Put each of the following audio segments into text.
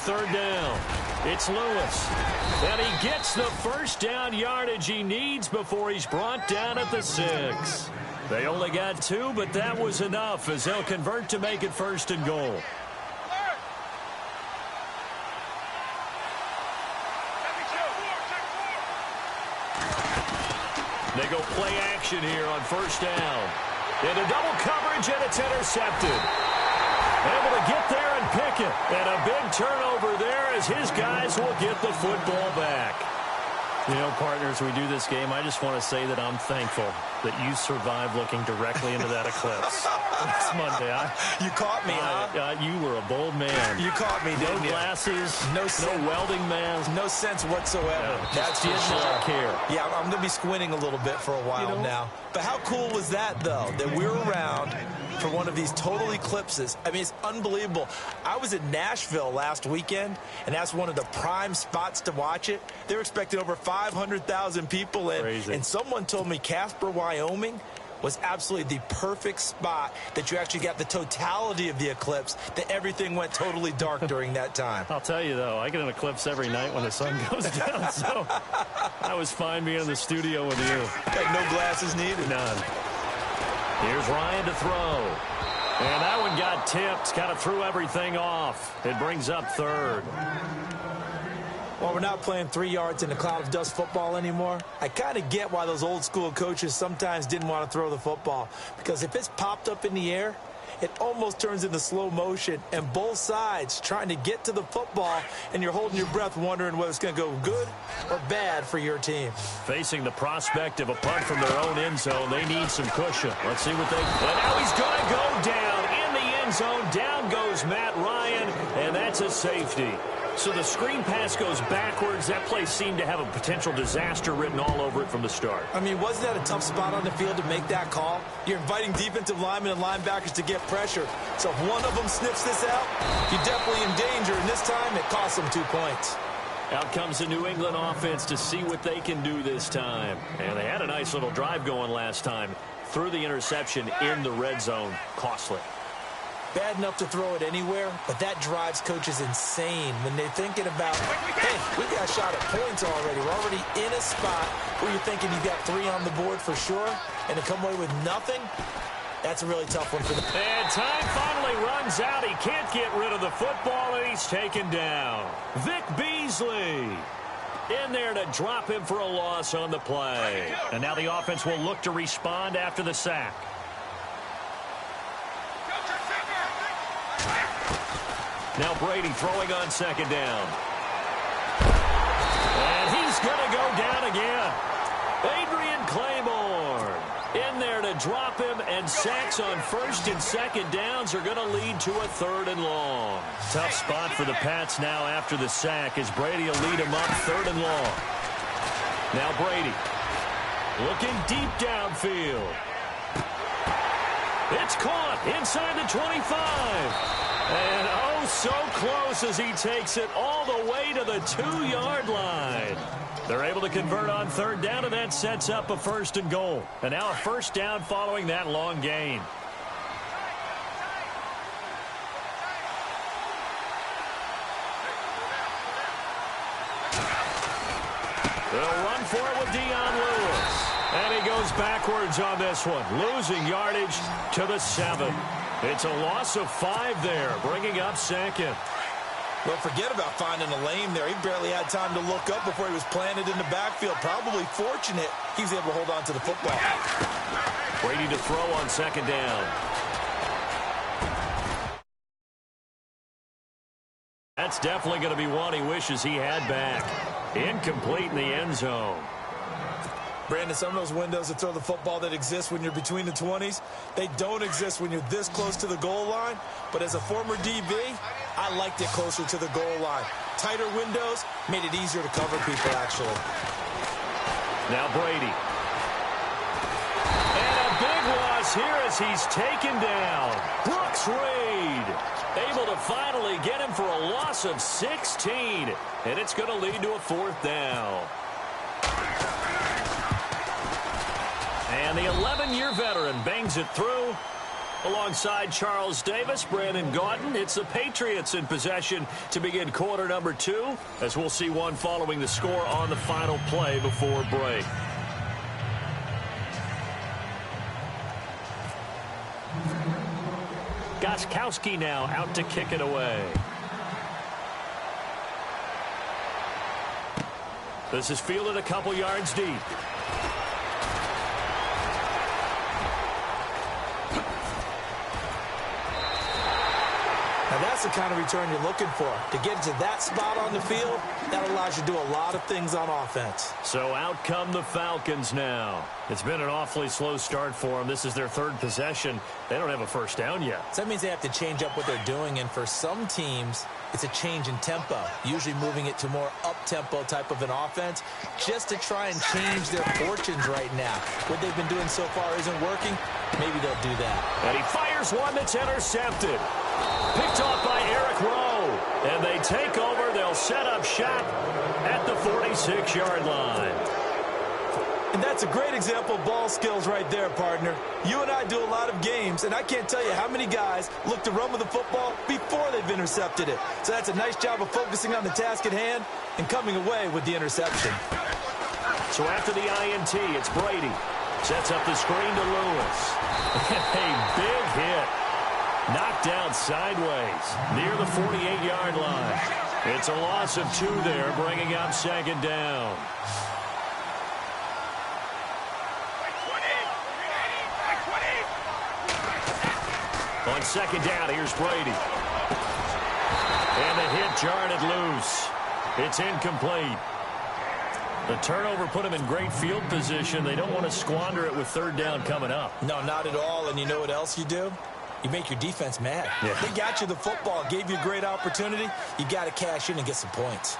third down. It's Lewis. And he gets the first down yardage he needs before he's brought down at the 6. They only got 2, but that was enough as they'll convert to make it first and goal. They go play action here on first down. Into double coverage, and it's intercepted. Able to get there and pick it. And a big turnover there as his guys will get the football back. You know, partners, we do this game. I just want to say that I'm thankful that you survived looking directly into that eclipse. It's Monday. You caught me, huh? You were a bold man. You caught me, didn't you? No glasses, no welding mask. No sense whatsoever. No, That's did not care. Yeah, I'm going to be squinting a little bit for a while now. But how cool was that, though, that we're around for one of these total eclipses? I mean, it's unbelievable. I was in Nashville last weekend, and that's one of the prime spots to watch it. They're expecting over 500,000 people in. Crazy. And someone told me Casper, Wyoming was absolutely the perfect spot that you actually got the totality of the eclipse, that everything went totally dark during that time. I'll tell you, though, I get an eclipse every night when the sun goes down, so I was fine being in the studio with you. Had no glasses needed. None. Here's Ryan to throw. And that one got tipped, kind of threw everything off. It brings up third. Well, we're not playing 3 yards in a cloud of dust football anymore. I kind of get why those old school coaches sometimes didn't want to throw the football. Because if it's popped up in the air, it almost turns into slow motion. And both sides trying to get to the football, and you're holding your breath wondering whether it's going to go good or bad for your team. Facing the prospect of a punt from their own end zone, they need some cushion. Let's see what they... And now he's going to go down in the end zone. Down goes Matt Ryan, and that's a safety. So the screen pass goes backwards. That play seemed to have a potential disaster written all over it from the start. I mean, wasn't that a tough spot on the field to make that call? You're inviting defensive linemen and linebackers to get pressure. So if one of them sniffs this out, you're definitely in danger. And this time, it costs them 2 points. Out comes the New England offense to see what they can do this time. And they had a nice little drive going last time. Threw the interception in the red zone. Costly. Bad enough to throw it anywhere, but that drives coaches insane when they're thinking about, hey, we got a shot at points already. We're already in a spot where you're thinking you've got 3 on the board for sure, and to come away with nothing, that's a really tough one for them. And time finally runs out. He can't get rid of the football, and he's taken down. Vic Beasley in there to drop him for a loss on the play. And now the offense will look to respond after the sack. Now Brady throwing on second down. And he's going to go down again. Adrian Claiborne in there to drop him, and sacks on first and second downs are going to lead to a third and long. Tough spot for the Pats now after the sack as Brady will lead him up third and long. Now Brady looking deep downfield. It's caught inside the 25. And oh, so close as he takes it all the way to the 2-yard line. They're able to convert on third down, and that sets up a first and goal. And now a first down following that long gain. They'll run for it with Dion Lewis. And he goes backwards on this one, losing yardage to the 7. It's a loss of 5 there, bringing up second. Well, forget about finding a lane there. He barely had time to look up before he was planted in the backfield. Probably fortunate he was able to hold on to the football. Brady to throw on second down. That's definitely going to be one he wishes he had back. Incomplete in the end zone. Brandon, some of those windows to throw the football that exist when you're between the 20s, they don't exist when you're this close to the goal line. But as a former DB, I liked it closer to the goal line. Tighter windows made it easier to cover people, actually. Now Brady. And a big loss here as he's taken down. Brooks Reed able to finally get him for a loss of 16. And it's going to lead to a fourth down. And the 11-year veteran bangs it through. Alongside Charles Davis, Brandon Gaudin, it's the Patriots in possession to begin quarter number 2, as we'll see one following the score on the final play before break. Gostkowski now out to kick it away. This is fielded a couple yards deep. Now that's the kind of return you're looking for. To get to that spot on the field, that allows you to do a lot of things on offense. So out come the Falcons now. It's been an awfully slow start for them. This is their 3rd possession. They don't have a first down yet. So that means they have to change up what they're doing, and for some teams, it's a change in tempo, usually moving it to more up-tempo type of an offense just to try and change their fortunes right now. What they've been doing so far isn't working. Maybe they'll do that. And he fires one that's intercepted. Picked off by Eric Rowe. And they take over. They'll set up shop at the 46-yard line. And that's a great example of ball skills right there, partner. You and I do a lot of games, and I can't tell you how many guys look to run with the football before they've intercepted it. So that's a nice job of focusing on the task at hand and coming away with the interception. So after the INT, it's Brady. Sets up the screen to Lewis. A big hit. Knocked down sideways near the 48-yard line. It's a loss of 2 there, bringing up 2nd down. On 2nd down, here's Brady. And the hit jarred it loose. It's incomplete. The turnover put them in great field position. They don't want to squander it with 3rd down coming up. No, not at all. And you know what else you do? You make your defense mad. Yeah. They got you the football, gave you a great opportunity. You got to cash in and get some points.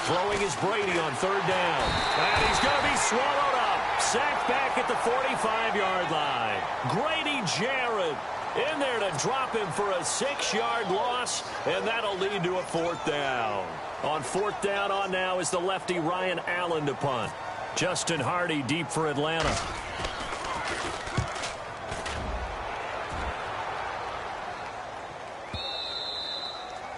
Throwing is Brady on 3rd down. And he's going to be swallowed up. Sacked back at the 45-yard line. Grady Jarrett in there to drop him for a 6-yard loss, and that'll lead to a 4th down. On 4th down on now is the lefty Ryan Allen to punt. Justin Hardy deep for Atlanta.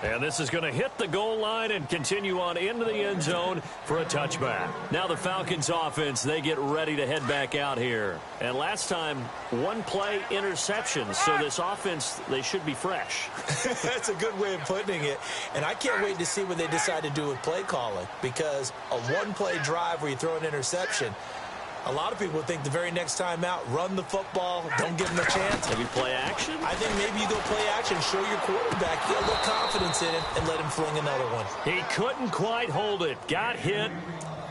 And this is going to hit the goal line and continue on into the end zone for a touchback. Now the Falcons offense, they get ready to head back out here. And last time, 1-play interceptions. So this offense, they should be fresh. That's a good way of putting it. And I can't wait to see what they decide to do with play calling. Because a 1-play drive where you throw an interception, a lot of people think the very next time out, run the football, don't give them a chance. Maybe play action? I think maybe you go play action, show your quarterback, get a little confidence in it, and let him fling another one. He couldn't quite hold it. Got hit.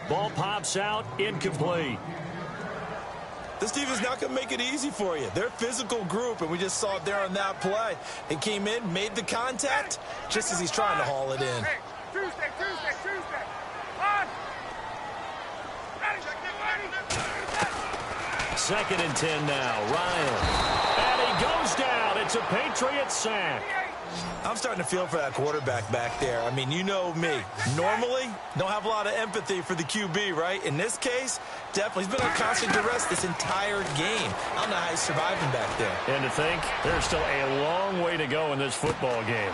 Ball pops out. Incomplete. This defense is not going to make it easy for you. They're a physical group, and we just saw it there on that play. He came in, made the contact, just as he's trying to haul it in. Hey, Tuesday. On. 2nd and 10 now. Ryan. And he goes down. It's a Patriot sack. I'm starting to feel for that quarterback back there. I mean, you know me. Normally, don't have a lot of empathy for the QB, right? In this case, definitely. He's been on constant duress this entire game. I don't know how he's surviving back there. And to think, there's still a long way to go in this football game.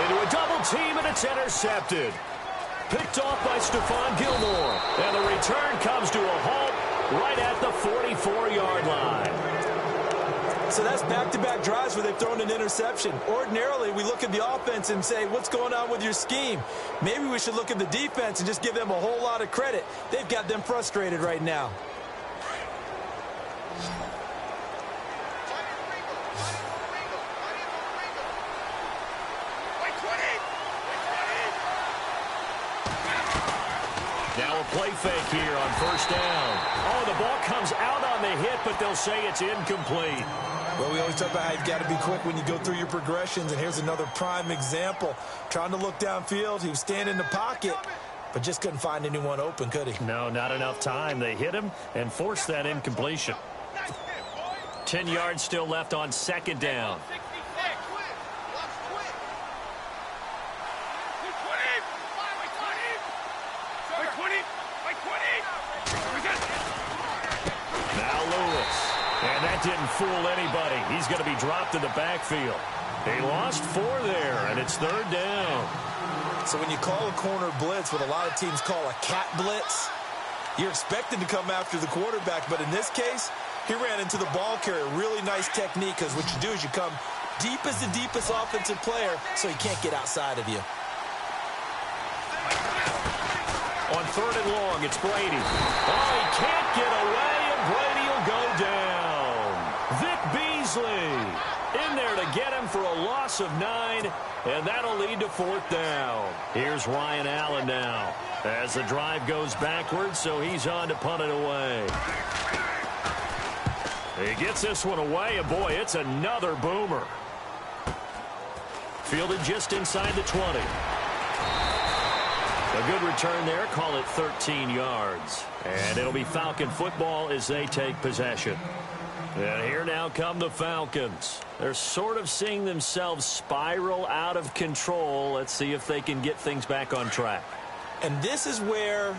Into a double team, and it's intercepted. Picked off by Stephon Gilmore. And the return comes to a halt right at the 44-yard line. So that's back-to-back drives where they've thrown an interception. Ordinarily, we look at the offense and say, what's going on with your scheme? Maybe we should look at the defense and just give them a whole lot of credit. They've got them frustrated right now. Now a play fake here on 1st down. Oh, the ball comes out on the hit, but they'll say it's incomplete. Well, we always talk about how you've got to be quick when you go through your progressions, and here's another prime example. Trying to look downfield, he was standing in the pocket, but just couldn't find anyone open, could he? No, not enough time. They hit him and forced that incompletion. 10 yards still left on 2nd down. Now Lewis. And that didn't fool anybody. He's going to be dropped in the backfield. He lost 4 there, and it's 3rd down. So when you call a corner blitz, what a lot of teams call a cat blitz, you're expected to come after the quarterback. But in this case, he ran into the ball carrier. Really nice technique, because what you do is you come deep as the deepest offensive player so he can't get outside of you. On 3rd and long, it's Brady. Oh, he can't get away, and Brady will go down. Vic Beasley in there to get him for a loss of 9, and that'll lead to 4th down. Here's Ryan Allen now as the drive goes backwards, so he's on to punt it away. He gets this one away, and boy, it's another boomer. Fielded just inside the 20. A good return there, call it 13 yards. And it'll be Falcon football as they take possession. And here now come the Falcons. They're sort of seeing themselves spiral out of control. Let's see if they can get things back on track. And this is where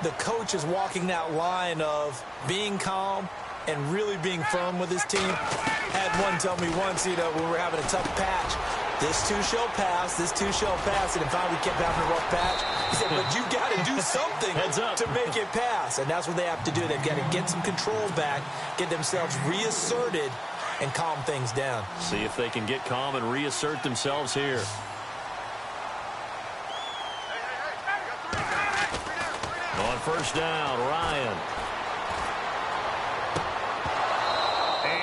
the coach is walking that line of being calm and really being firm with his team. Had one tell me once, when we were having a tough patch, this too shall pass, this too shall pass, and finally we kept having a rough patch. He said, but you got to do something to make it pass, and that's what they have to do. They've got to get some control back, get themselves reasserted, and calm things down. See if they can get calm and reassert themselves here. On 1st down, Ryan.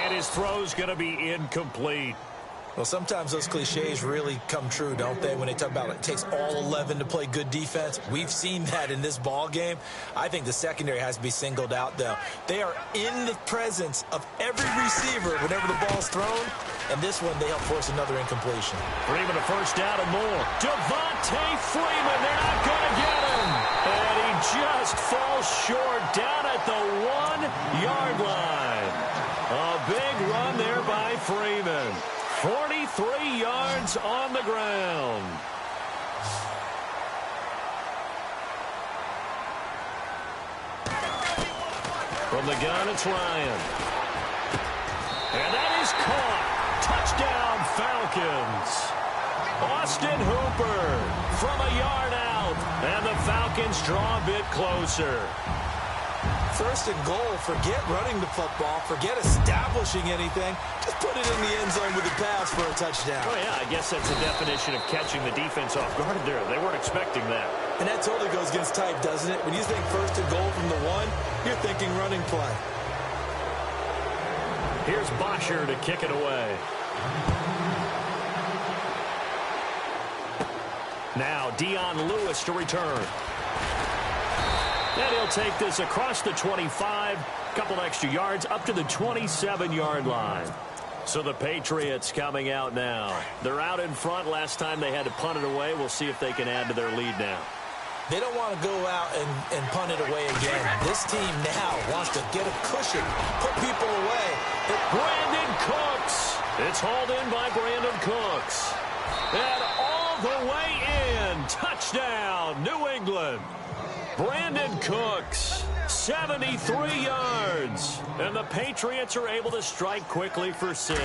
And his throw's going to be incomplete. Well, sometimes those cliches really come true, don't they, when they talk about it takes all 11 to play good defense. We've seen that in this ball game. I think the secondary has to be singled out, though. They are in the presence of every receiver whenever the ball's thrown, and this one they help force another incompletion. Freeman a 1st down and more. Devontae Freeman, they're not going to get him. And he just falls short down at the 1-yard line. A big run there by Freeman. 43 yards on the ground. From the gun, it's Ryan. And that is caught. Touchdown, Falcons. Austin Hooper from a yard out. And the Falcons draw a bit closer. 1st and goal, forget running the football, forget establishing anything. Just put it in the end zone with a pass for a touchdown. Oh, yeah, I guess that's the definition of catching the defense off guard there. They weren't expecting that. And that totally goes against type, doesn't it? When you think 1st and goal from the 1, you're thinking running play. Here's Bosher to kick it away. Now Dion Lewis to return. And he'll take this across the 25, couple extra yards, up to the 27-yard line. So the Patriots coming out now. They're out in front. Last time they had to punt it away. We'll see if they can add to their lead now. They don't want to go out and punt it away again. This team now wants to get a cushion, put people away. Brandon Cooks. It's hauled in by Brandon Cooks. And all the way in. Touchdown, New England. Brandon Cooks, 73 yards. And the Patriots are able to strike quickly for 6.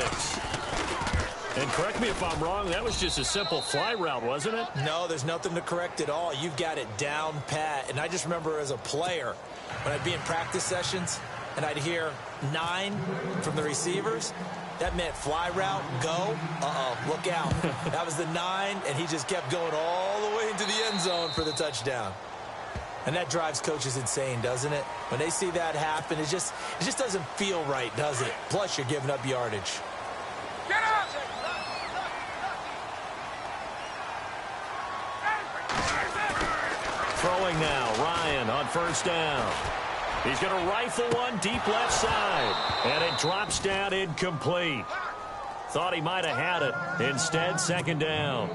And correct me if I'm wrong, that was just a simple fly route, wasn't it? No, there's nothing to correct at all. You've got it down pat. And I just remember as a player, when I'd be in practice sessions and I'd hear 9 from the receivers, that meant fly route, go, look out. That was the 9, and he just kept going all the way into the end zone for the touchdown. And that drives coaches insane, doesn't it? When they see that happen, it just doesn't feel right, does it? Plus, you're giving up yardage. Get up! Throwing now, Ryan on 1st down. He's going to rifle one deep left side. And it drops down incomplete. Thought he might have had it. Instead, 2nd down.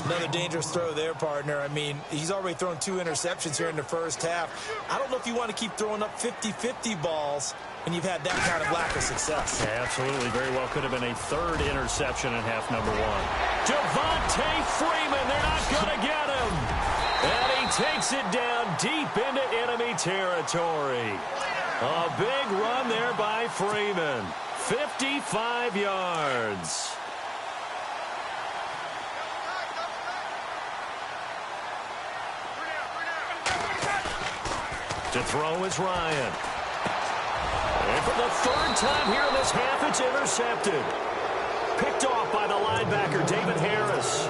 Another dangerous throw there, partner. I mean, he's already thrown 2 interceptions here in the first half. I don't know if you want to keep throwing up 50-50 balls when you've had that kind of lack of success. Yeah, absolutely. Very well could have been a 3rd interception in half number 1. Devontae Freeman, they're not going to get him. And he takes it down deep into enemy territory. A big run there by Freeman. 55 yards. To throw is Ryan. And for the third time here in this half, it's intercepted. Picked off by the linebacker, David Harris.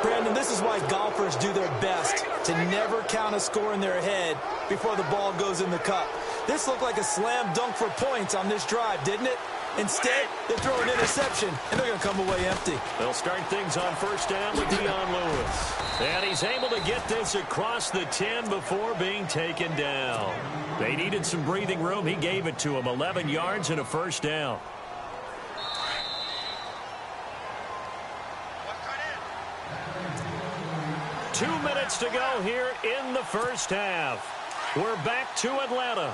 Brandon, this is why golfers do their best to never count a score in their head before the ball goes in the cup. This looked like a slam dunk for points on this drive, didn't it? Instead, they throw an interception, and they're going to come away empty. They'll start things on first down with Dion Lewis. And he's able to get this across the 10 before being taken down. They needed some breathing room. He gave it to him. 11 yards and a first down. Two minutes to go here in the first half. We're back to Atlanta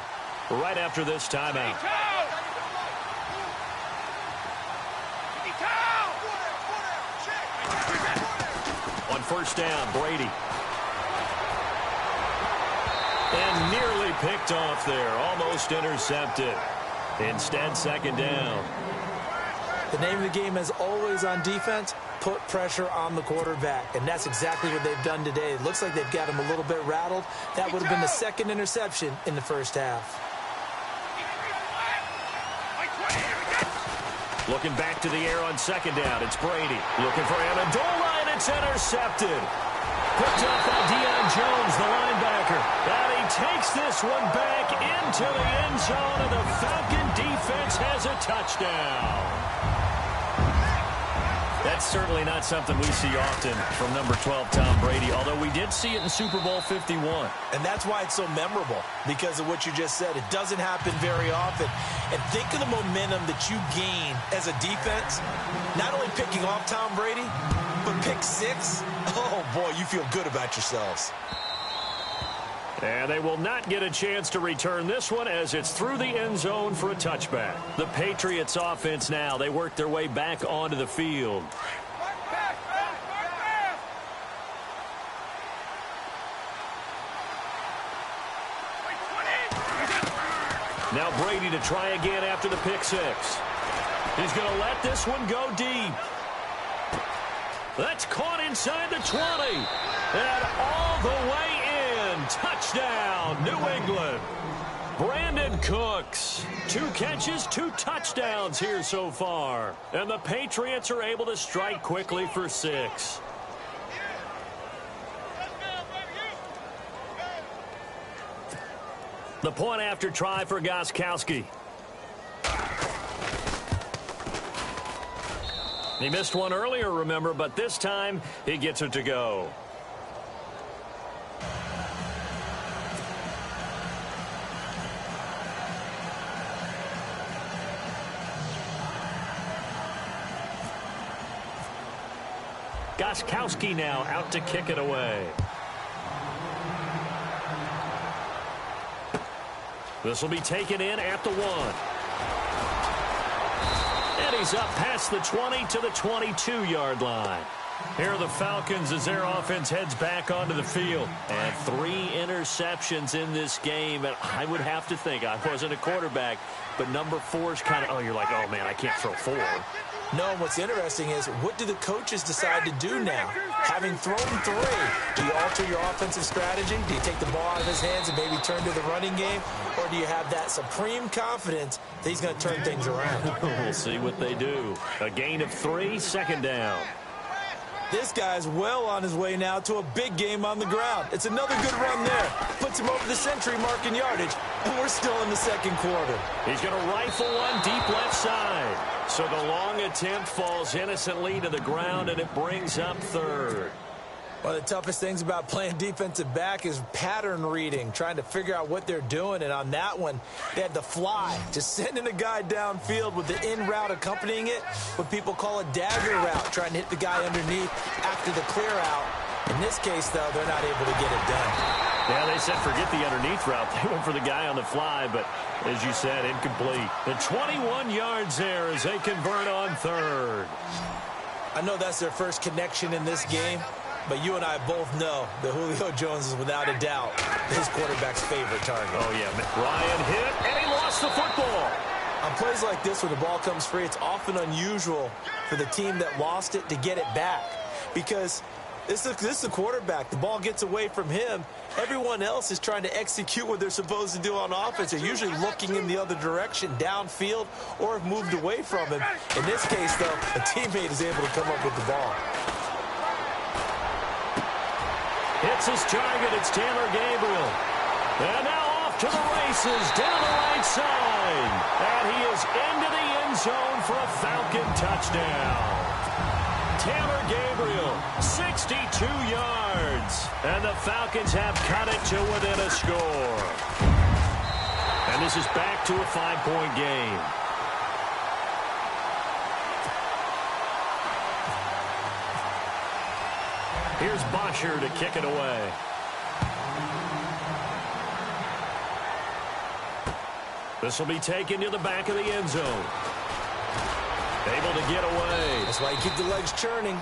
right after this timeout. On first down, Brady. And nearly picked off there. Almost intercepted. Instead, second down. The name of the game is always on defense, put pressure on the quarterback. And that's exactly what they've done today. It looks like they've got him a little bit rattled. That would have been the second interception in the first half. Looking back to the air on second down. It's Brady. Looking for Amendola, and it's intercepted. Picked off by Deion Jones, the linebacker. And he takes this one back into the end zone, and the Falcon defense has a touchdown. That's certainly not something we see often from number 12, Tom Brady, although we did see it in Super Bowl 51. And that's why it's so memorable, because of what you just said. It doesn't happen very often. And think of the momentum that you gain as a defense, not only picking off Tom Brady, but pick six. Oh, boy, you feel good about yourselves. And they will not get a chance to return this one as it's through the end zone for a touchback. The Patriots offense now, they work their way back onto the field. Now Brady to try again after the pick six. He's going to let this one go deep. That's caught inside the 20. And all the way in. Touchdown, New England. Brandon Cooks. 2 catches, 2 touchdowns here so far. And the Patriots are able to strike quickly for 6. The point after try for Gostkowski. He missed one earlier, remember, but this time he gets it to go. Gostkowski now out to kick it away. This will be taken in at the 1. And he's up past the 20 to the 22-yard line. Here are the Falcons as their offense heads back onto the field. And 3 interceptions in this game. And I would have to think, I wasn't a quarterback, but number 4 is kind of, oh, you're like, oh, man, I can't throw 4. No, what's interesting is, what do the coaches decide to do now? Having thrown 3, do you alter your offensive strategy? Do you take the ball out of his hands and maybe turn to the running game? Or do you have that supreme confidence that he's going to turn things around? We'll see what they do. A gain of 3, second down. This guy's well on his way now to a big game on the ground. It's another good run there. Puts him over the century mark in yardage, and we're still in the second quarter. He's going to rifle one deep left side. So the long attempt falls innocently to the ground, and it brings up 3rd. One of the toughest things about playing defensive back is pattern reading, trying to figure out what they're doing. And on that one, they had the fly, just sending a guy downfield with the in route accompanying it, what people call a dagger route, trying to hit the guy underneath after the clear out. In this case, though, they're not able to get it done. Yeah, they said forget the underneath route. They went for the guy on the fly, but as you said, incomplete. The 21 yards there as they convert on 3rd. I know that's their first connection in this game, but you and I both know that Julio Jones is without a doubt his quarterback's favorite target. Oh, yeah. Ryan hit, gets the football. On plays like this where the ball comes free, it's often unusual for the team that lost it to get it back. Because this is a quarterback. The ball gets away from him. Everyone else is trying to execute what they're supposed to do on offense. They're usually looking in the other direction, downfield, or have moved away from him. In this case, though, a teammate is able to come up with the ball. Hits his target. It's Taylor Gabriel. And now off to the races down the right side. And he is into the end zone for a Falcon touchdown. Taylor Gabriel, 62 yards. And the Falcons have cut it to within a score. And this is back to a 5-point game. Here's Bosher to kick it away. This will be taken to the back of the end zone. Able to get away. That's why you keep the legs churning.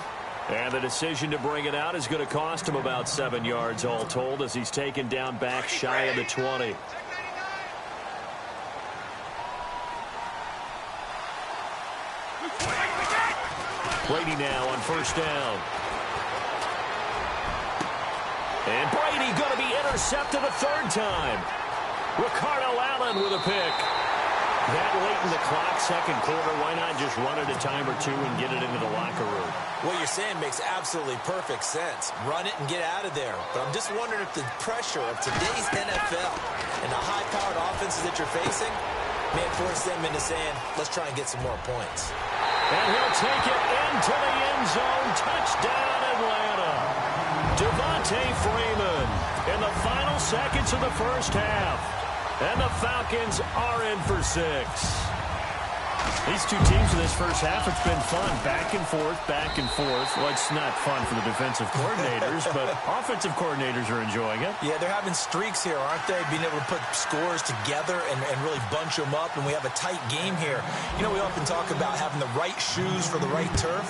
And the decision to bring it out is going to cost him about 7 yards all told as he's taken down back shy of the 20. Brady now on first down. And Brady going to be intercepted a third time. Ricardo Allen with a pick. That late in the clock, second quarter, why not just run it a time or two and get it into the locker room? What you're saying makes absolutely perfect sense. Run it and get out of there. But I'm just wondering if the pressure of today's NFL and the high-powered offenses that you're facing may force them into saying, let's try and get some more points. And he'll take it into the end zone. Touchdown, Atlanta. Devontae Freeman in the final seconds of the first half. And the Falcons are in for 6. These two teams in this first half, it's been fun. Back and forth, back and forth. Well, it's not fun for the defensive coordinators, but offensive coordinators are enjoying it. Yeah, they're having streaks here, aren't they? Being able to put scores together and really bunch them up, and we have a tight game here. You know, we often talk about having the right shoes for the right turf.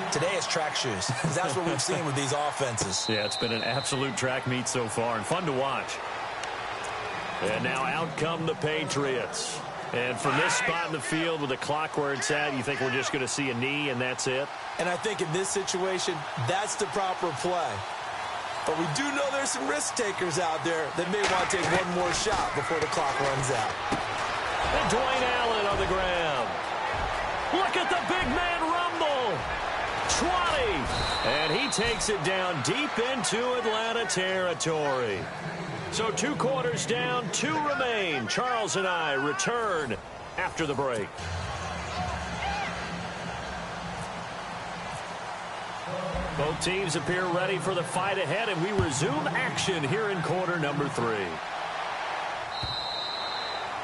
Today it's track shoes. That's what we've seen with these offenses. Yeah, it's been an absolute track meet so far and fun to watch. And now out come the Patriots. And from this spot in the field with the clock where it's at, you think we're just going to see a knee and that's it? And I think in this situation, that's the proper play. But we do know there's some risk takers out there that may want to take one more shot before the clock runs out. And Dwayne Allen on the ground. Look at the big man rumble. 20. And he takes it down deep into Atlanta territory. So 2 quarters down, 2 remain. Charles and I return after the break. Both teams appear ready for the fight ahead, and we resume action here in quarter number 3.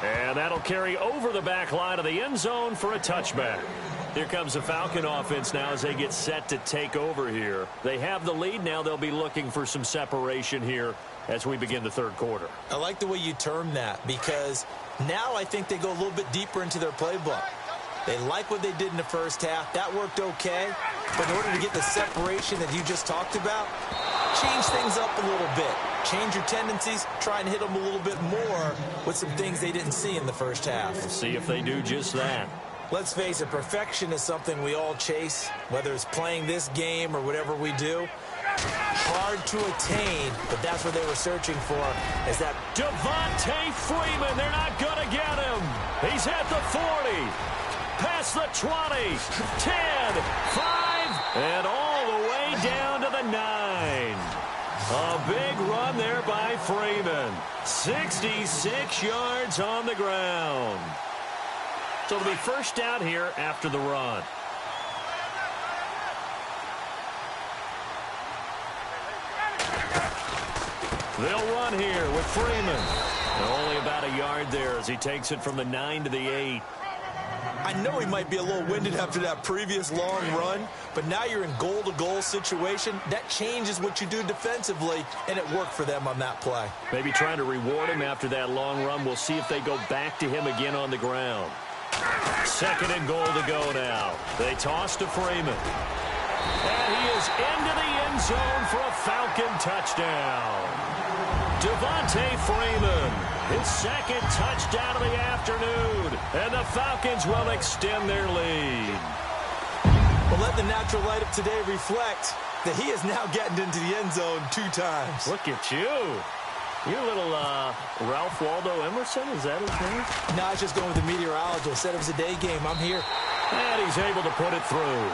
And that'll carry over the back line of the end zone for a touchback. Here comes the Falcon offense now as they get set to take over here. They have the lead. Now they'll be looking for some separation here as we begin the third quarter. I like the way you term that because now I think they go a little bit deeper into their playbook. They like what they did in the first half. That worked okay. But in order to get the separation that you just talked about, change things up a little bit. Change your tendencies. Try and hit them a little bit more with some things they didn't see in the first half. We'll see if they do just that. Let's face it, perfection is something we all chase, whether it's playing this game or whatever we do. Hard to attain, but that's what they were searching for. Is that Devontae Freeman, they're not going to get him. He's at the 40, past the 20, 10, 5, and all the way down to the 9. A big run there by Freeman. 66 yards on the ground. So it'll be first down here after the run. They'll run here with Freeman. Only about a yard there as he takes it from the 9 to the 8. I know he might be a little winded after that previous long run, but now you're in goal-to-goal situation. That changes what you do defensively, and it worked for them on that play. Maybe trying to reward him after that long run. We'll see if they go back to him again on the ground. Second and goal to go now. They toss to Freeman. And he is into the end zone for a Falcon touchdown. Devontae Freeman His second touchdown of the afternoon. And the Falcons will extend their lead. Well, let the natural light of today reflect that he is now getting into the end zone 2 times. Look at you. You're a little Ralph Waldo Emerson, is that his name? No, I was just going with the meteorologist. Said it was a day game. I'm here. And he's able to put it through.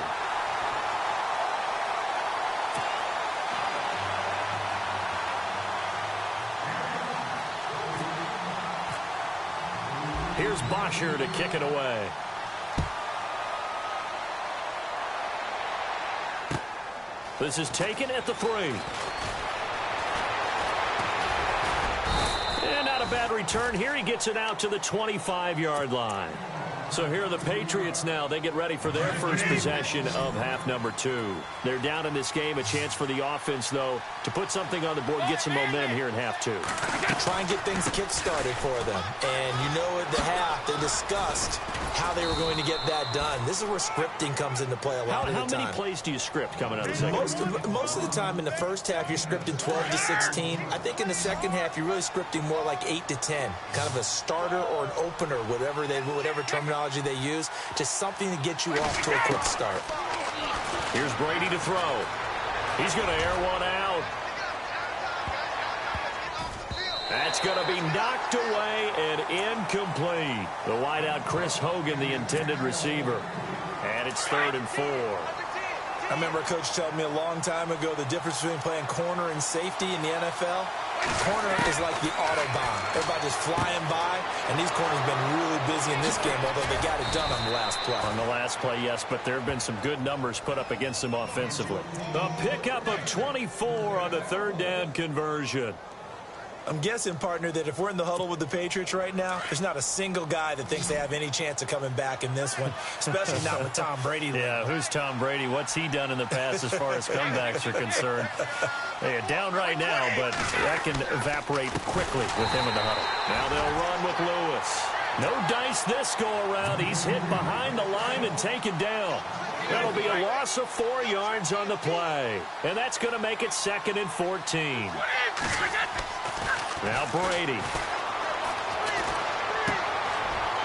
Here's Bosher to kick it away. This is taken at the 3. And not a bad return here. He gets it out to the 25-yard line. So here are the Patriots now. They get ready for their first possession of half number 2. They're down in this game. A chance for the offense, though, to put something on the board, get some momentum here in half 2. Try and get things kick-started for them. And you know at the half, they discussed how they were going to get that done. This is where scripting comes into play a lot of the time. How many plays do you script coming out of the second? Most of the time in the first half, you're scripting 12 to 16. I think in the second half, you're really scripting more like 8 to 10. Kind of a starter or an opener, whatever terminology they use, just something to get you off to a quick start. Here's Brady to throw. He's going to air one out. That's going to be knocked away and incomplete. The wideout, Chris Hogan, the intended receiver. And it's 3rd and 4. I remember a coach telling me a long time ago the difference between playing corner and safety in the NFL. Corner is like the Autobahn. Everybody just flying by, and these corners have been really busy in this game, although they got it done on the last play. On the last play, yes, but there have been some good numbers put up against them offensively. The pickup of 24 on the 3rd down conversion. I'm guessing, partner, that if we're in the huddle with the Patriots right now, there's not a single guy that thinks they have any chance of coming back in this one, especially not with Tom Brady. Yeah, who's Tom Brady? What's he done in the past as far as comebacks are concerned? They are down right now, but that can evaporate quickly with him in the huddle. Now they'll run with Lewis. No dice this go-around. He's hit behind the line and taken down. That'll be a loss of 4 yards on the play. And that's going to make it 2nd and 14. Now Brady.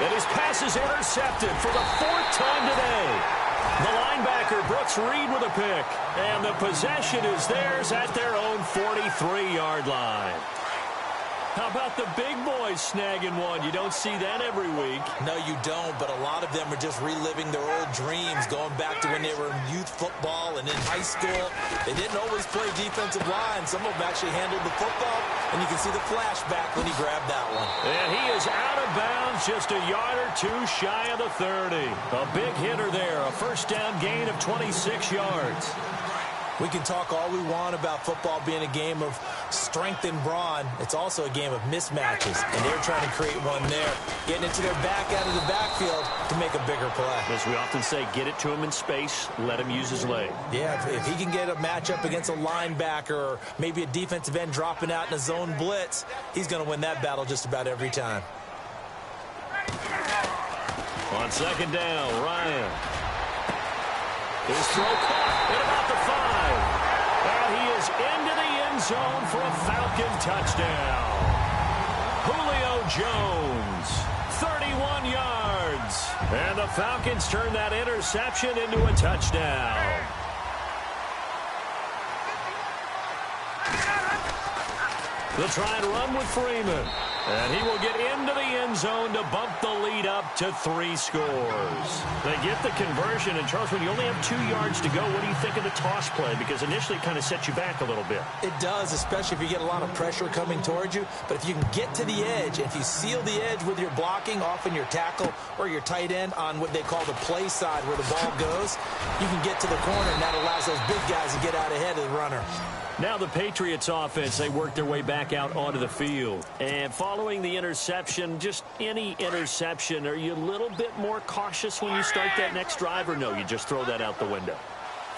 And his pass is intercepted for the 4th time today. The linebacker, Brooks Reed, with a pick. And the possession is theirs at their own 43-yard line. How about the big boys snagging one? You don't see that every week. No, you don't, but a lot of them are just reliving their old dreams, going back to when they were in youth football and in high school. They didn't always play defensive line. Some of them actually handled the football, and you can see the flashback when he grabbed that one. And he is out of bounds, just a yard or 2 shy of the 30. A big hitter there, a 1st down gain of 26 yards. We can talk all we want about football being a game of strength and brawn. It's also a game of mismatches, and they're trying to create one there, getting it to their back out of the backfield to make a bigger play. As we often say, get it to him in space, let him use his leg. Yeah, if he can get a matchup against a linebacker or maybe a defensive end dropping out in a zone blitz, he's going to win that battle just about every time. On 2nd down, Ryan. His throw caught at about the 5. And he is into the end zone for a Falcon touchdown. Julio Jones, 31 yards. And the Falcons turn that interception into a touchdown. They'll try and run with Freeman. And he will get into the end zone to bump the lead up to 3 scores. They get the conversion. And, Charles, when you only have 2 yards to go, what do you think of the toss play? Because initially it kind of sets you back a little bit. It does, especially if you get a lot of pressure coming towards you. But if you can get to the edge, if you seal the edge with your blocking, often your tackle or your tight end on what they call the play side where the ball goes, you can get to the corner, and that allows those big guys to get out ahead of the runner. Now the Patriots offense, they work their way back out onto the field. And following the interception, just any interception, are you a little bit more cautious when you start that next drive, or no, you just throw that out the window?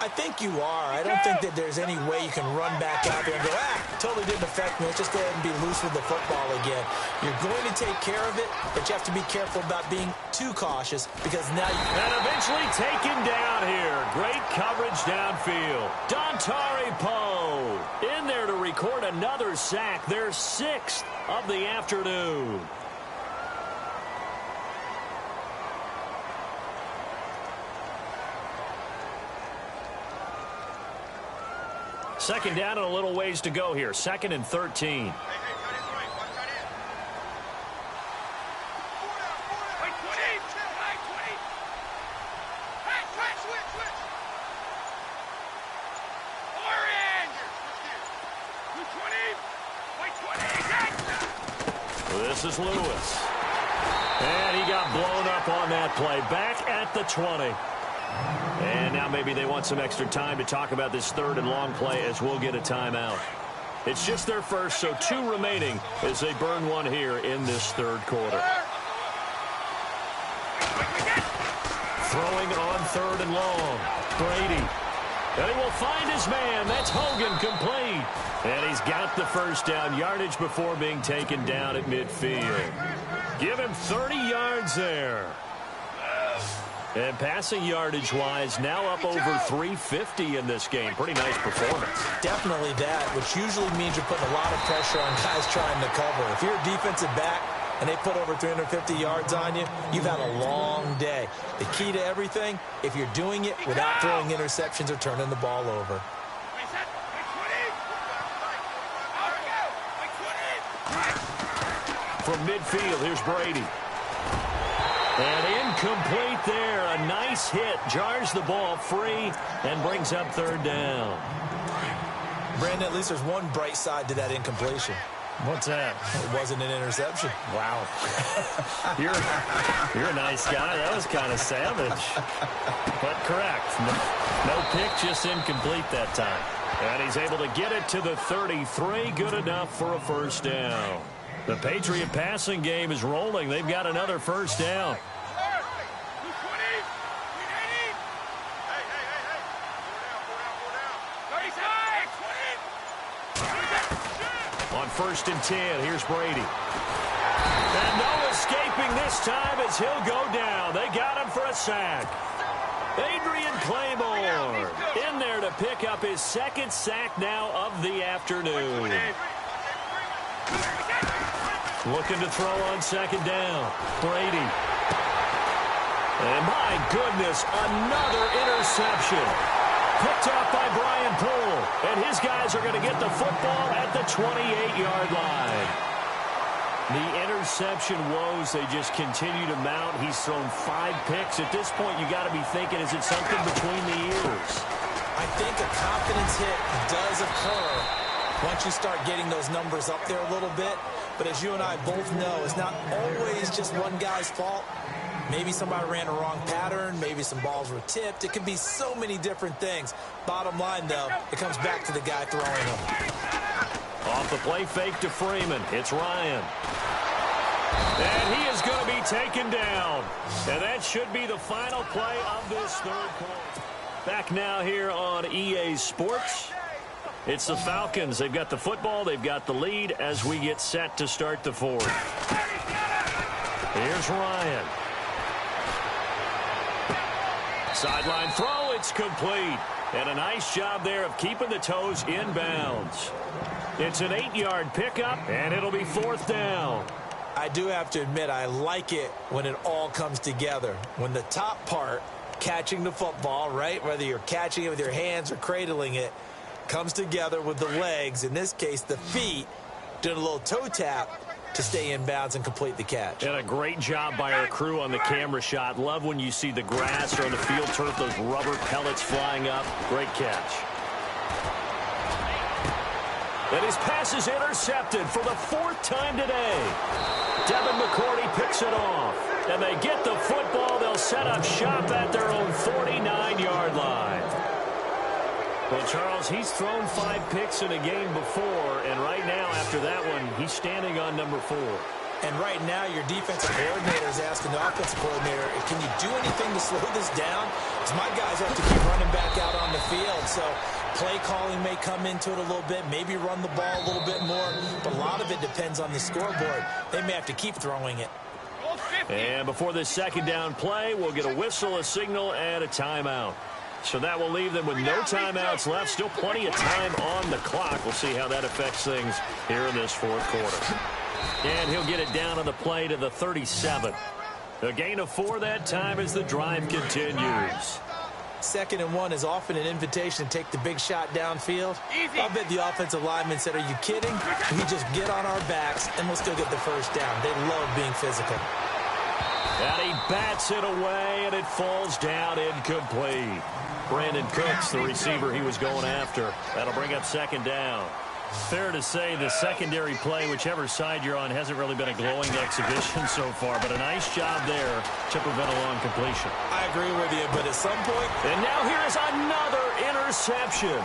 I think you are. I don't think that there's any way you can run back out there and go, totally didn't affect me. Let's just go ahead and be loose with the football again. You're going to take care of it, but you have to be careful about being too cautious because now you... And eventually taken down here. Great coverage downfield. Dontari Poe in there to record another sack. Their 6th of the afternoon. Second down and a little ways to go here. 2nd and 13. This is Lewis. And he got blown up on that play. Back at the 20. And now maybe they want some extra time to talk about this 3rd and long play as we'll get a timeout. It's just their first, so 2 remaining as they burn one here in this 3rd quarter. Throwing on 3rd and long. Brady. And he will find his man. That's Hogan, complete. And he's got the first down, yardage before being taken down at midfield. Give him 30 yards there. And passing yardage-wise, now up over 350 in this game. Pretty nice performance. Definitely that, which usually means you're putting a lot of pressure on guys trying to cover. If you're a defensive back and they put over 350 yards on you, you've had a long day. The key to everything, if you're doing it without throwing interceptions or turning the ball over. From midfield, here's Brady. And incomplete there. A nice hit. Jars the ball free and brings up 3rd down. Brandon, at least there's one bright side to that incompletion. What's that? It wasn't an interception. Wow. You're a nice guy. That was kind of savage. But correct. No pick, just incomplete that time. And he's able to get it to the 33. Good enough for a first down. The Patriot passing game is rolling. They've got another first down. On 1st and 10, here's Brady. And no escaping this time as he'll go down. They got him for a sack. Adrian Claymore in there to pick up his 2nd sack now of the afternoon. Looking to throw on 2nd down. Brady. And my goodness, another interception. Picked off by Brian Poole. And his guys are going to get the football at the 28-yard line. The interception woes, they just continue to mount. He's thrown 5 picks. At this point, you got to be thinking, is it something between the ears? I think a confidence hit does occur once you start getting those numbers up there a little bit. But as you and I both know, it's not always just one guy's fault. Maybe somebody ran a wrong pattern. Maybe some balls were tipped. It could be so many different things. Bottom line, though, it comes back to the guy throwing them. Off the play fake to Freeman. It's Ryan. And he is going to be taken down. And that should be the final play of this 3rd quarter. Back now here on EA Sports. It's the Falcons. They've got the football. They've got the lead as we get set to start the 4th. Here's Ryan. Sideline throw. It's complete. And a nice job there of keeping the toes in bounds. It's an 8-yard pickup, and it'll be 4th down. I do have to admit, I like it when it all comes together. When the top part, catching the football, right, whether you're catching it with your hands or cradling it, comes together with the legs, in this case the feet, doing a little toe tap to stay in bounds and complete the catch. And a great job by our crew on the camera shot. Love when you see the grass or on the field turf, those rubber pellets flying up. Great catch. And his pass is intercepted for the 4th time today. Devin McCourty picks it off. And they get the football. They'll set up shop at their own 49-yard line. Well, Charles, he's thrown 5 picks in a game before, and right now, after that one, he's standing on number 4. And right now, your defensive coordinator is asking the offensive coordinator, can you do anything to slow this down? Because my guys have to keep running back out on the field. So play calling may come into it a little bit, maybe run the ball a little bit more. But a lot of it depends on the scoreboard. They may have to keep throwing it. And before this second down play, we'll get a whistle, a signal, and a timeout. So that will leave them with no timeouts left. Still plenty of time on the clock. We'll see how that affects things here in this fourth quarter. And he'll get it down on the play to the 37. A gain of 4 that time as the drive continues. 2nd and 1 is often an invitation to take the big shot downfield. I bet the offensive lineman said, are you kidding? We just get on our backs and we'll still get the first down. They love being physical. And he bats it away, and it falls down incomplete. Brandon Cooks, the receiver he was going after. That'll bring up 2nd down. Fair to say the secondary play, whichever side you're on, hasn't really been a glowing exhibition so far, but a nice job there to prevent a long completion. I agree with you, but at some point... And now here is another interception.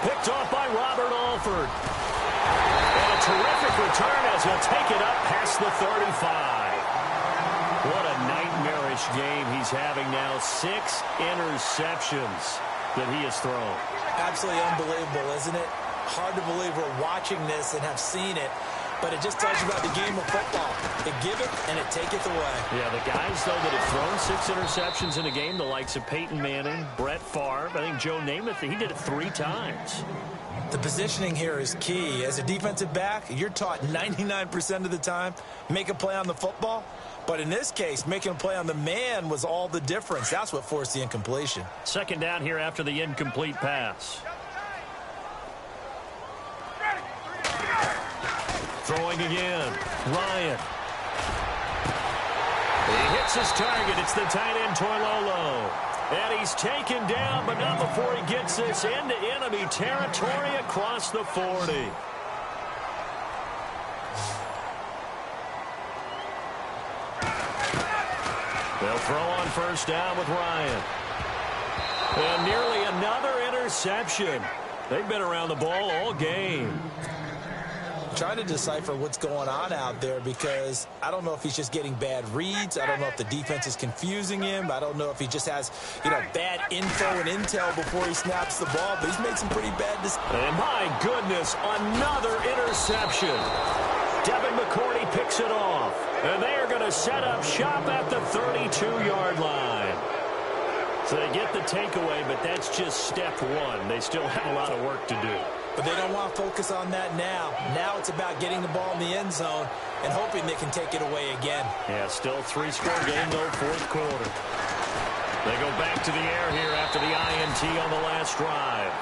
Picked off by Robert Alford. And a terrific return as he'll take it up past the 35. What a nightmarish game he's having now. 6 interceptions that he has thrown. Absolutely unbelievable, isn't it? Hard to believe we're watching this and have seen it, but it just tells you about the game of football. It give it and it take it away. Yeah, the guys, though, that have thrown 6 interceptions in a game, the likes of Peyton Manning, Brett Favre, I think Joe Namath, he did it 3 times. The positioning here is key. As a defensive back, you're taught 99% of the time, make a play on the football. But in this case, making a play on the man was all the difference. That's what forced the incompletion. 2nd down here after the incomplete pass. Throwing again. Ryan. He hits his target. It's the tight end, Toilolo. And he's taken down, but not before he gets this into enemy territory across the 40. They'll throw on 1st down with Ryan. And nearly another interception. They've been around the ball all game. Trying to decipher what's going on out there because I don't know if he's just getting bad reads. I don't know if the defense is confusing him. I don't know if he just has, bad info and intel before he snaps the ball, but he's made some pretty bad decisions. And my goodness, another interception. Devin McCourty picks it off. And they are going to set up shop at the 32-yard line. So they get the takeaway, but that's just step 1. They still have a lot of work to do. But they don't want to focus on that now. Now it's about getting the ball in the end zone and hoping they can take it away again. Yeah, still 3-score game, though, 4th quarter. They go back to the air here after the INT on the last drive.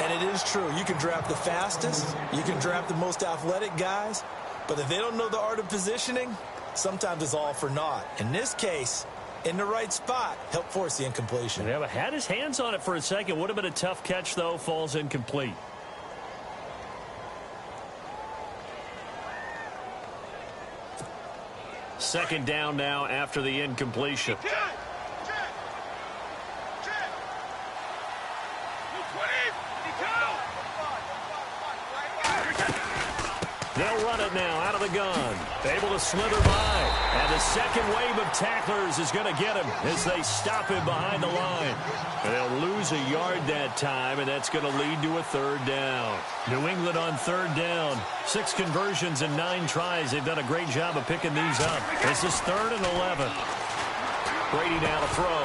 And it is true. You can draft the fastest. You can draft the most athletic guys. But if they don't know the art of positioning, sometimes it's all for naught. In this case, in the right spot, help force the incompletion. Yeah, but had his hands on it for a second. Would have been a tough catch, though. Falls incomplete. Second down now after the incompletion. They'll run it now out of the gun. Able to slither by. And the second wave of tacklers is going to get him as they stop him behind the line. And they'll lose a yard that time, and that's going to lead to a 3rd down. New England on 3rd down. 6 conversions and 9 tries. They've done a great job of picking these up. This is 3rd and 11. Brady now to throw.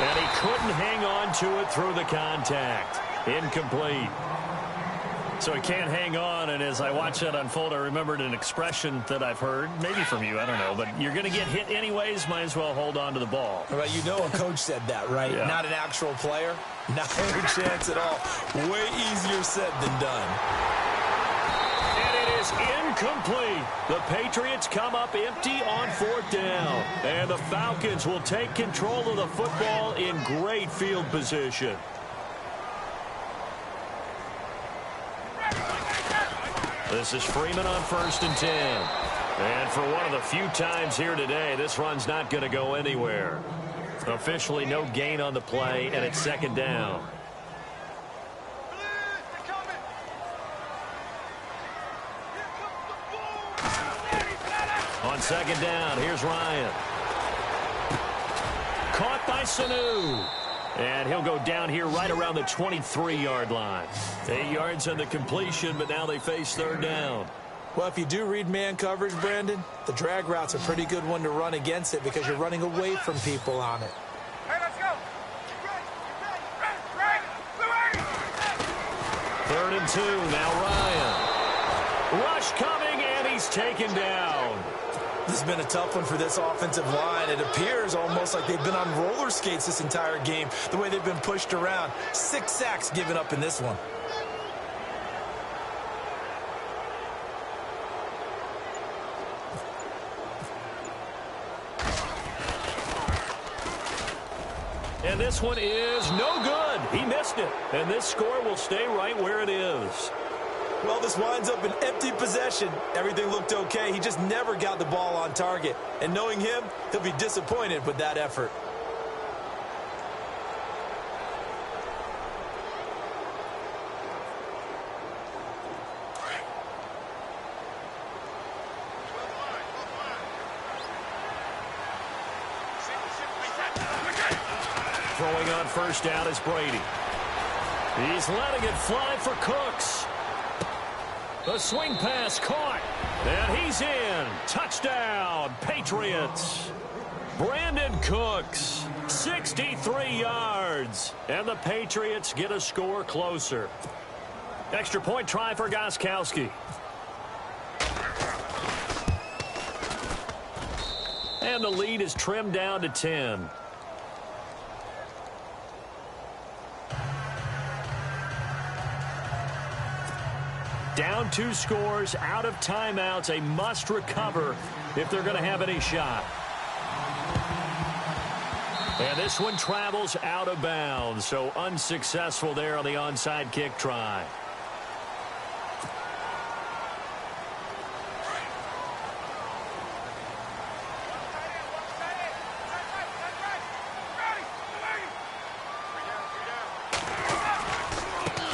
And he couldn't hang on to it through the contact. Incomplete. So he can't hang on, and as I watch that unfold, I remembered an expression that I've heard, maybe from you, I don't know, but you're going to get hit anyways, might as well hold on to the ball. Well, a coach said that, right? Yeah. Not an actual player. Not a chance at all. Way easier said than done. And it is incomplete. The Patriots come up empty on 4th down, and the Falcons will take control of the football in great field position. This is Freeman on 1st and 10. And for one of the few times here today, this run's not going to go anywhere. Officially no gain on the play, and it's 2nd down. second down. Here's Ryan. Caught by Sanu. And he'll go down here right around the 23-yard line. 8 yards on the completion, but now they face third down. Well, if you do read man coverage, Brandon, the drag route's a pretty good one to run against it because you're running away from people on it. Hey, let's go. Third and 2, now Ryan. Rush coming, and he's taken down. This has been a tough one for this offensive line. It appears almost like they've been on roller skates this entire game, the way they've been pushed around. 6 sacks given up in this one. And this one is no good. He missed it. And this score will stay right where it is. Well, this winds up an empty possession. Everything looked okay. He just never got the ball on target. And knowing him, he'll be disappointed with that effort. Throwing on first down is Brady. He's letting it fly for Cooks. The swing pass caught. And he's in. Touchdown, Patriots. Brandon Cooks, 63 yards. And the Patriots get a score closer. Extra point try for Gostkowski. And the lead is trimmed down to 10. Down 2 scores, out of timeouts, a must recover if they're going to have any shot. And this one travels out of bounds, so unsuccessful there on the onside kick try.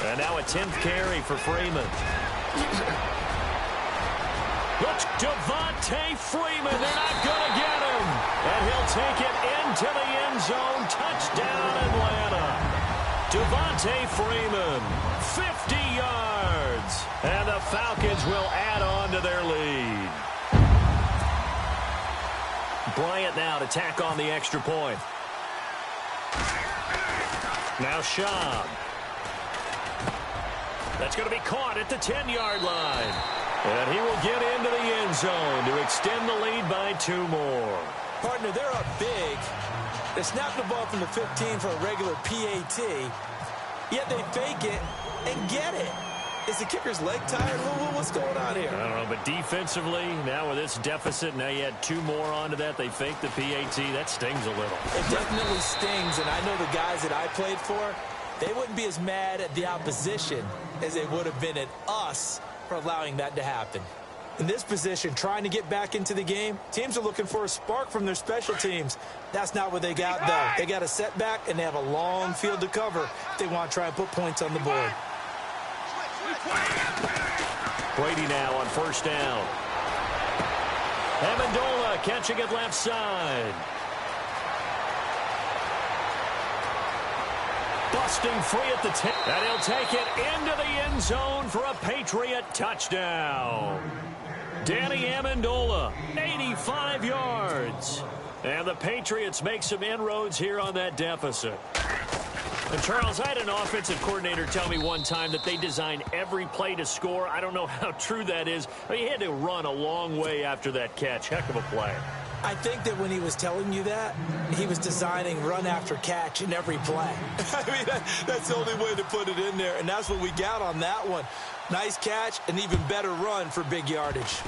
And now a 10th carry for Freeman. Look, Devontae Freeman. They're not going to get him. And he'll take it into the end zone. Touchdown, Atlanta. Devontae Freeman, 50 yards. And the Falcons will add on to their lead. Bryant now to tack on the extra point. Now Schaub. That's going to be caught at the 10-yard line. And he will get into the end zone to extend the lead by 2 more. Partner, they're up big. They snap the ball from the 15 for a regular PAT, yet they fake it and get it. Is the kicker's leg tired? What's going on here? I don't know, but defensively, now with this deficit, now you add 2 more onto that. They fake the PAT. That stings a little. It definitely stings, and I know the guys that I played for, they wouldn't be as mad at the opposition as they would have been at us for allowing that to happen. In this position, trying to get back into the game, teams are looking for a spark from their special teams. That's not what they got, though. They got a setback, and they have a long field to cover if they want to try and put points on the board. Brady now on first down. Amendola catching it left side. Busting free at the 10. And he'll take it into the end zone for a Patriot touchdown. Danny Amendola, 85 yards. And the Patriots make some inroads here on that deficit. And Charles, I had an offensive coordinator tell me one time that they design every play to score. I don't know how true that is. But he had to run a long way after that catch. Heck of a play. I think that when he was telling you that, he was designing run after catch in every play. I mean, that's the only way to put it in there, and that's what we got on that one. Nice catch, an even better run for big yardage.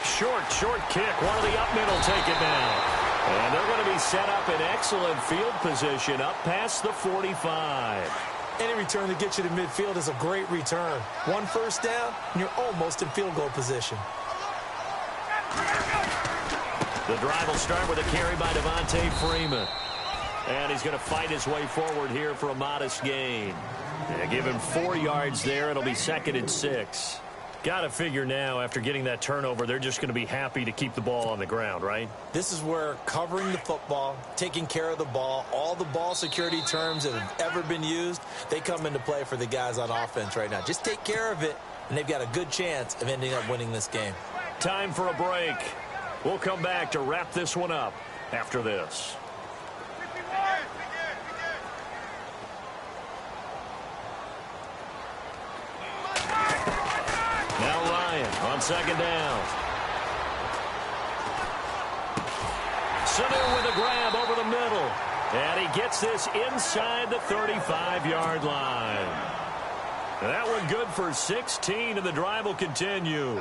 Short kick. One of the up middle take it down. And they're going to be set up in excellent field position up past the 45. Any return that gets you to midfield is a great return. 1 first down, and you're almost in field goal position. The drive will start with a carry by Devontae Freeman. And he's going to fight his way forward here for a modest gain. Give him 4 yards there. It'll be 2nd and 6. Got to figure now, after getting that turnover, they're just going to be happy to keep the ball on the ground, right? This is where covering the football, taking care of the ball, all the ball security terms that have ever been used, they come into play for the guys on offense right now. Just take care of it, and they've got a good chance of ending up winning this game. Time for a break. We'll come back to wrap this one up after this. Now Ryan on second down. Sanu with a grab over the middle. And he gets this inside the 35-yard line. That one good for 16, and the drive will continue.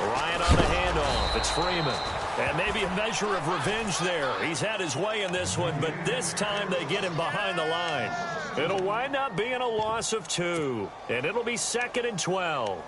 Ryan on the handoff. It's Freeman. And maybe a measure of revenge there. He's had his way in this one, but this time they get him behind the line. It'll wind up being a loss of 2, and it'll be 2nd and 12.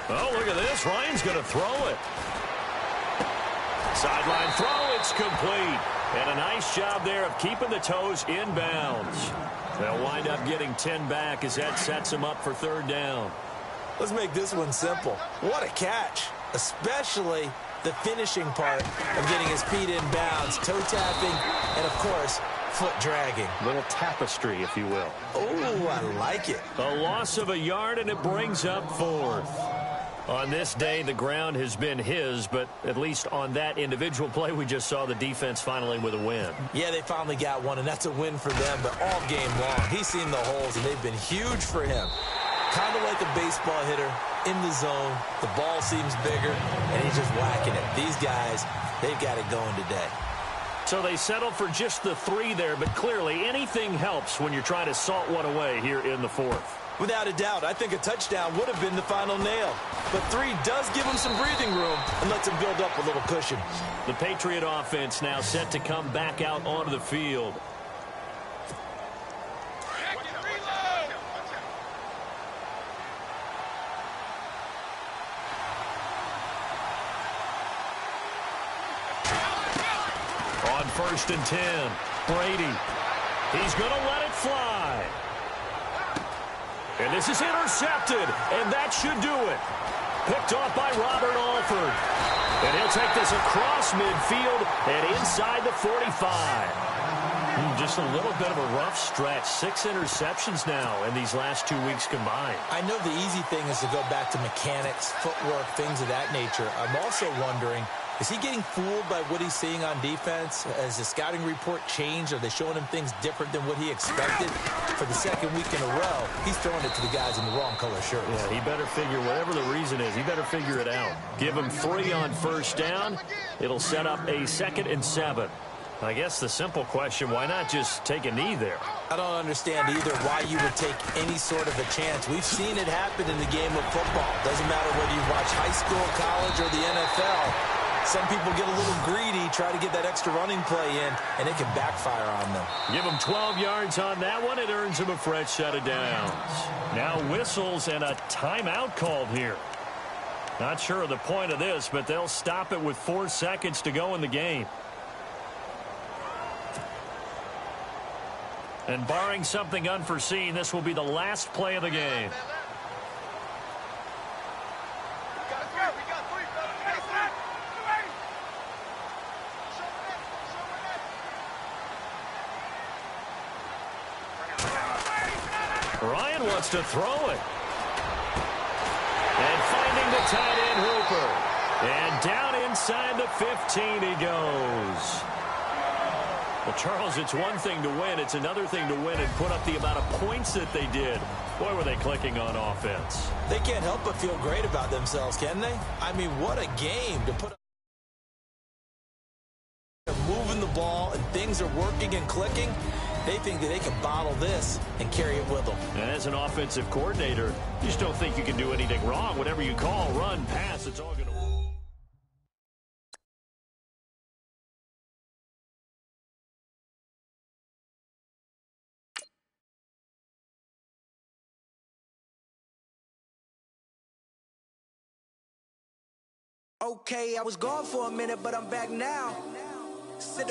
Oh, look at this. Ryan's going to throw it. Sideline throw, it's complete. And a nice job there of keeping the toes inbounds. They'll wind up getting 10 back as that sets them up for 3rd down. Let's make this one simple. What a catch, especially the finishing part of getting his feet in bounds, toe tapping, and, of course, foot dragging. Little tapestry, if you will. Oh, I like it. A loss of a yard, and it brings up 4th. On this day, the ground has been his, but at least on that individual play, we just saw the defense finally with a win. Yeah, they finally got one, and that's a win for them, but all game long, he's seen the holes, and they've been huge for him. Kind of like a baseball hitter in the zone. The ball seems bigger, and he's just whacking it. These guys, they've got it going today. So they settle for just the 3 there, but clearly anything helps when you're trying to salt one away here in the 4th. Without a doubt, I think a touchdown would have been the final nail. But 3 does give him some breathing room and lets him build up a little cushion. The Patriot offense now set to come back out onto the field. On 1st and 10, Brady. He's going to let it fly. And this is intercepted, and that should do it. Picked off by Robert Alford. And he'll take this across midfield and inside the 45. Just a little bit of a rough stretch. 6 interceptions now in these last 2 weeks combined. I know the easy thing is to go back to mechanics, footwork, things of that nature. I'm also wondering, is he getting fooled by what he's seeing on defense? Has the scouting report changed? Are they showing him things different than what he expected? For the 2nd week in a row, he's throwing it to the guys in the wrong color shirts. Yeah, he better figure, whatever the reason is, he better figure it out. Give him 3 on 1st down. It'll set up a 2nd and 7. I guess the simple question, why not just take a knee there? I don't understand either why you would take any sort of a chance. We've seen it happen in the game of football. Doesn't matter whether you watch high school, college, or the NFL. Some people get a little greedy, try to get that extra running play in, and it can backfire on them. Give him 12 yards on that one. It earns him a fresh set of downs. Now whistles and a timeout called here. Not sure of the point of this, but they'll stop it with 4 seconds to go in the game. And barring something unforeseen, this will be the last play of the game. Ryan wants to throw it. And finding the tight end Hooper. And down inside the 15 he goes. Well, Charles, it's one thing to win. It's another thing to win and put up the amount of points that they did. Boy, were they clicking on offense. They can't help but feel great about themselves, can they? I mean, what a game to put up. They're moving the ball and things are working and clicking. They think that they can bottle this and carry it with them. And as an offensive coordinator, you just don't think you can do anything wrong. Whatever you call, run, pass, it's all going to work. Okay, I was gone for a minute, but I'm back now. Sit